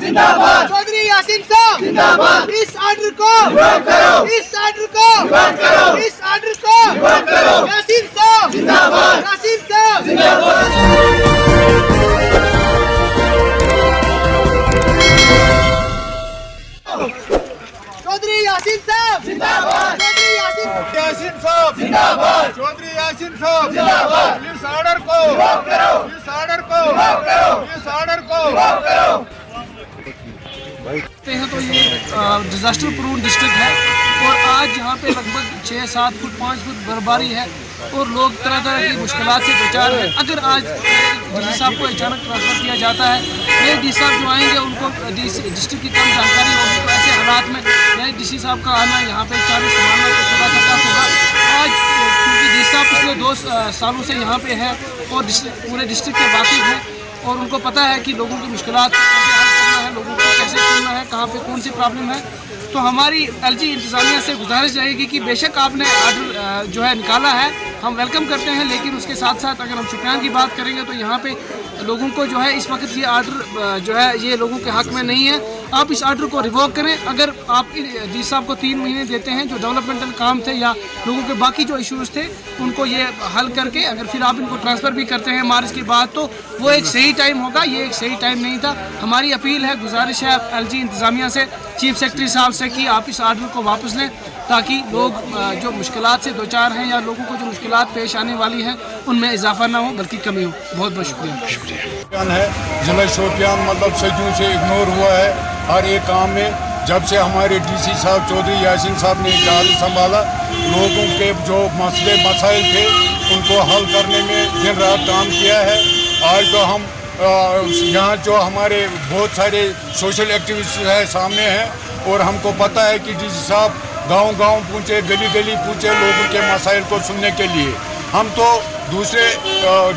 जिंदाबाद, चौधरी यासीन साहब जिंदाबाद, इस ऑर्डर को करो, इस ऑर्डर को करो, इस ऑर्डर को करो, यासीन साहब जिंदाबाद, यासीन साहब जिंदाबाद। चौधरी यासीन साहब जिंदाबाद, चौधरी यासीन साहब जिंदाबाद, चौधरी यासीन साहब जिंदाबाद, इस ऑर्डर को करो, इस ऑर्डर को करो, इस ऑर्डर को करो। हैं तो ये डिजास्टर प्रूव डिस्ट्रिक्ट है और आज यहाँ पे लगभग 6-7 फुट 5 फुट बर्फबारी है और लोग तरह तरह की मुश्किलात से दो-चार हैं। अगर आज डीसी साहब को अचानक ट्रांसफ़र किया जाता है, नए डीसी साहब जो आएंगे उनको डिस्ट्रिक्ट की कम जानकारी होगी, तो ऐसे हालात में नए डीसी साहब का आना यहाँ पे चार्ज संभालना तो थोड़ा सा टफ होगा। आज क्योंकि डीसी साहब पिछले 2 सालों से यहाँ पे है और पूरे डिस्ट्रिक्ट के वाकिफ़ हैं और उनको पता है कि लोगों की मुश्किलात कैसे हल करना है, लोगों को कैसे करना है, कहाँ पे कौन सी प्रॉब्लम है। तो हमारी एलजी इंतज़ामिया से गुजारिश रहेगी कि बेशक आपने आर्डर जो है निकाला है, हम वेलकम करते हैं, लेकिन उसके साथ साथ अगर हम शुक्रिया की बात करेंगे तो यहाँ पे लोगों को जो है इस वक्त ये आर्डर जो है ये लोगों के हक़ में नहीं है। आप इस आर्डर को रिवोक करें। अगर आप डी साहब को 3 महीने देते हैं, जो डेवलपमेंटल काम थे या लोगों के बाकी जो इश्यूज़ थे उनको ये हल करके अगर फिर आप इनको ट्रांसफ़र भी करते हैं मार्च के बाद, तो वो एक सही टाइम होगा। ये एक सही टाइम नहीं था। हमारी अपील है, गुजारिश है एलजी इंतज़ामिया से, चीफ सेक्रेटरी साहब से कि आप इस आर्डर को वापस लें ताकि लोग जो मुश्किलात से दो-चार हैं या लोगों को जो मुश्किलात पेश आने वाली हैं उनमें इजाफा ना हो बल्कि कमी हो। बहुत बहुत शुक्रिया। है जिला शोपियान मतलब सदियों से इग्नोर हुआ है हर एक काम में। जब से हमारे डीसी साहब चौधरी यासीन साहब ने जाल संभाला, लोगों के जो मसले मसाइल थे उनको हल करने में दिन रात काम किया है। आज तो हम यहाँ जो हमारे बहुत सारे सोशल एक्टिविस्ट है सामने हैं और हमको पता है कि डीसी साहब गांव-गांव पूछे, गली-गली पूछे लोगों के मसाइल को सुनने के लिए। हम तो दूसरे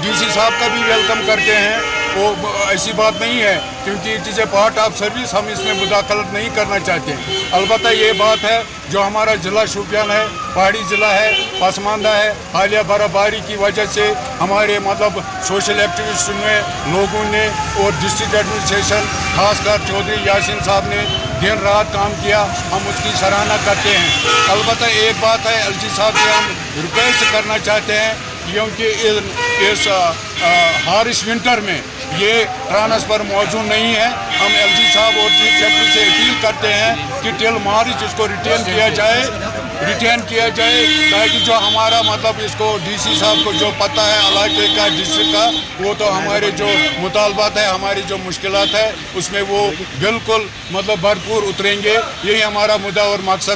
डीसी साहब का भी वेलकम करते हैं, वो ऐसी बात नहीं है, क्योंकि it is a part of service, हम इसमें मुदाखलत नहीं करना चाहते। अलबत्ता ये बात है जो हमारा ज़िला शोपियान है, पहाड़ी ज़िला है, पसमानदा है, हालिया बर्फबारी की वजह से हमारे मतलब सोशल एक्टिविस्ट में लोगों ने और डिस्ट्रिक्ट एडमिनिस्ट्रेशन खासकर चौधरी यासीन साहब ने दिन रात काम किया, हम उसकी सराहना करते हैं। अलबत्ता एक बात है, एलजी साहब से हम रिक्वेस्ट करना चाहते हैं क्योंकि इस हारिश विंटर में ये ट्रांसफ़र मौजूद नहीं है। हम एलजी साहब और चीफ सेक्रेटरी से अपील करते हैं कि टिल मार्च इसको रिटेन किया जाए ताकि जो हमारा मतलब इसको डीसी साहब को जो पता है इलाके का डिस्ट्रिक्ट का, वो तो हमारे जो मुतालबात है, हमारी जो मुश्किलात है उसमें वो बिल्कुल मतलब भरपूर उतरेंगे। यही हमारा मुद्दा और मकसद।